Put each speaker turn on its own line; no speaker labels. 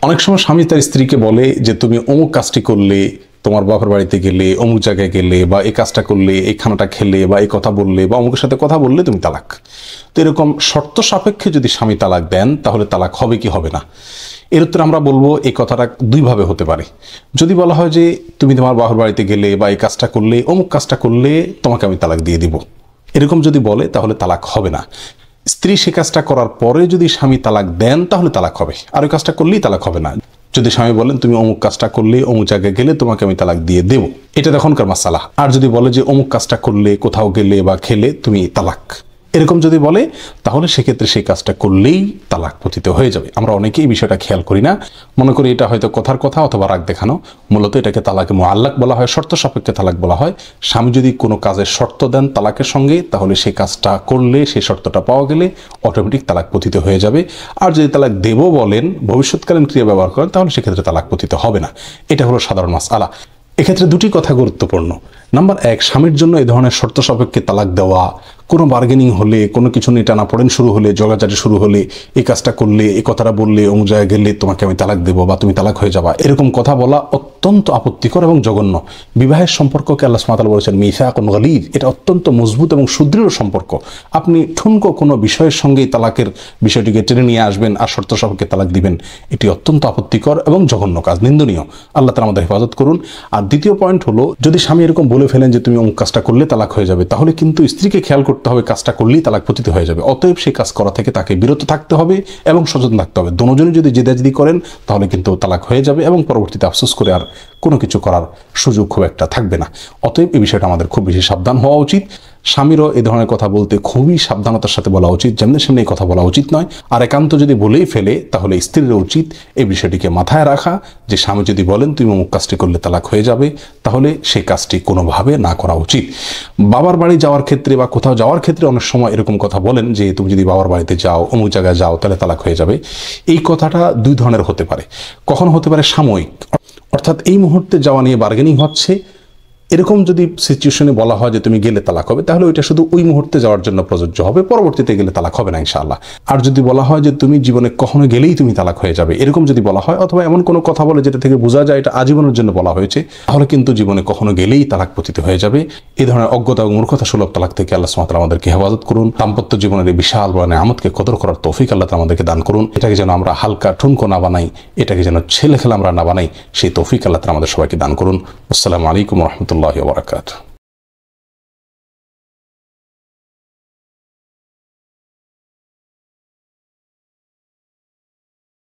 অনেক সময় স্বামী তার স্ত্রীকে বলে যে তুমি অমুক কাজটি করলে, তোমার বাবার বাড়িতে গেলে, অমুক জায়গায় গেলে, বা এই কাজটা করলে, এই খানাটা খেলে, বা এই কথা বললে, বা অমুকের সাথে কথা বললে তুমি তালাক। তো এরকম শর্ত সাপেক্ষে যদি স্বামী তালাক দেন তাহলে তালাক হবে কি হবে না? এর উত্তরে আমরা বলবো এই কথাটা দুইভাবে হতে পারে। যদি বলা হয় যে তুমি তোমার বাবার বাড়িতে গেলে বা এই কাজটা করলে, অমুক কাজটা করলে তোমাকে আমি তালাক দিয়ে দিব, এরকম যদি বলে তাহলে তালাক হবে না। স্ত্রী সে কাজটা করার পরে যদি স্বামী তালাক দেন তাহলে তালাক হবে, আর ওই কাজটা করলেই তালাক হবে না। যদি স্বামী বলেন তুমি অমুক কাজটা করলে, অমুক জায়গায় গেলে তোমাকে আমি তালাক দিয়ে দেবো, এটা তখনকার মাসালা। আর যদি বলে যে অমুক কাজটা করলে, কোথাও গেলে বা খেলে তুমি তালাক, এরকম যদি বলে তাহলে সেক্ষেত্রে সেই কাজটা করলেই তালাক পতিত হয়ে যাবে। আমরা অনেকেই বিষয়টা খেয়াল করি না, মনে করি এটা হয়তো কথার কথা অথবা রাগ দেখানো। মূলত এটাকে তালাকে মুআল্লাক বলা হয়, শর্ত সাপেক্ষে তালাক বলা হয়। স্বামী যদি কোনো কাজের শর্ত দেন তালাকের সঙ্গে, তাহলে সেই কাজটা করলে, সেই শর্তটা পাওয়া গেলে অটোমেটিক তালাক পতিত হয়ে যাবে। আর যদি তালাক দেব বলেন, ভবিষ্যৎকালীন ক্রিয়া ব্যবহার করেন, তাহলে সেক্ষেত্রে তালাক পতিত হবে না। এটা হলো সাধারণ মাসআলা। এক্ষেত্রে দুটি কথা গুরুত্বপূর্ণ। নাম্বার এক, স্বামীর জন্য এই ধরনের শর্ত সাপেক্ষে তালাক দেওয়া, কোনো বার্গেনিং হলে, কোনো কিছু নিয়ে টানাপোড়েন শুরু হলে, জগাজাটি শুরু হলে, এই কাজটা করলে, এই কথাটা বললে, অমুক জায়গায় গেলে তোমাকে আমি তালাক দেবো বা তুমি তালাক হয়ে যাবা, এরকম কথা বলা অত্যন্ত আপত্তিকর এবং জঘন্য। বিবাহের সম্পর্ককে আল্লাহ সুবহানাহু ওয়া তাআলা বলেছেন মিসাকুন গলীদ, এটা অত্যন্ত মজবুত এবং সুদৃঢ় সম্পর্ক। আপনি ঠুনকো কোনো বিষয়ের সঙ্গেই তালাকের বিষয়টিকে টেনে নিয়ে আসবেন আর শর্ত সাপেক্ষে তালাক দিবেন, এটি অত্যন্ত আপত্তিকর এবং জঘন্য কাজ, নিন্দনীয়। আল্লাহ তাআলা আমাদের হেফাজত করুন। আর দ্বিতীয় পয়েন্ট হলো, যদি স্বামী এরকম বলে ফেলেন যে তুমি অমুক কাজটা করলে তালাক হয়ে যাবে, তাহলে কিন্তু স্ত্রীকে খেয়াল করতে হবে কাজটা করলেই তালাক পতিত হয়ে যাবে। অতএব সেই কাজ করা থেকে তাকে বিরত থাকতে হবে এবং সচেতন থাকতে হবে। দুজনই যদি জেদাজেদি করেন তাহলে কিন্তু তালাক হয়ে যাবে এবং পরবর্তীতে আফসোস করে আর কোনো কিছু করার সুযোগ খুব একটা থাকবে না। অতএব এই বিষয়টা আমাদের খুব বেশি সাবধান হওয়া উচিত। স্বামীরও এই ধরনের কথা বলতে খুবই সাবধানতার সাথে বলা উচিত, যেমন সামনে এই কথা বলা উচিত নয়। আর একান্ত যদি বলেই ফেলে তাহলে স্ত্রীর উচিত এই বিষয়টিকে মাথায় রাখা যে স্বামী যদি বলেন তুমি অমুক কাজটি করলে তালাক হয়ে যাবে, তাহলে সেই কাজটি কোনোভাবে না করা উচিত। বাবার বাড়ি যাওয়ার ক্ষেত্রে বা কোথাও যাওয়ার ক্ষেত্রে অনেক সময় এরকম কথা বলেন যে তুমি যদি বাবার বাড়িতে যাও, অমুক জায়গায় যাও, তাহলে তালাক হয়ে যাবে। এই কথাটা দুই ধরনের হতে পারে। কখনো হতে পারে সাময়িক, অর্থাৎ এই মুহূর্তে যাওয়া নিয়ে বার্গেনিং হচ্ছে, এরকম যদি সিচুয়েশনে বলা হয় যে তুমি গেলে তালাক হবে, তাহলে ওইটা শুধু ওই মুহূর্তে যাওয়ার জন্য প্রযোজ্য হবে, পরবর্তীতে গেলে তালাক হবে না ইনশাআল্লাহ। আর যদি বলা হয় যে তুমি জীবনে কখনো গেলেই তুমি তালাক হয়ে যাবে, এরকম যদি বলা হয়, অথবা এমন কোনো কথা বলে যেটা থেকে বোঝা যায় এটা আজীবনের জন্য বলা হয়েছে, তাহলে কিন্তু জীবনে কখনো গেলেই তালাক পতিত হয়ে যাবে। এই ধরনের অজ্ঞতা এবং মূর্খতা সুলভ তালাক থেকে আল্লাহ সুবহানাহু ওয়া তাআলা আমাদেরকে হেফাজত করুন। দাম্পত্য জীবনের এই বিশাল বড় নেয়ামতকে কদর করার তৌফিক আল্লাহ তাআলা আমাদেরকে দান করুন। এটাকে যেন আমরা হালকা ঠুনকো না বানাই, এটাকে যেন ছেলে খেলা আমরা না বানাই, সেই তৌফিক আল্লাহ তাআলা আমাদের সবাইকে দান করুন। আসসালামু আলাইকুম ওয়া রাহমাতুল্লাহি ওয়া বারাকাতুহু।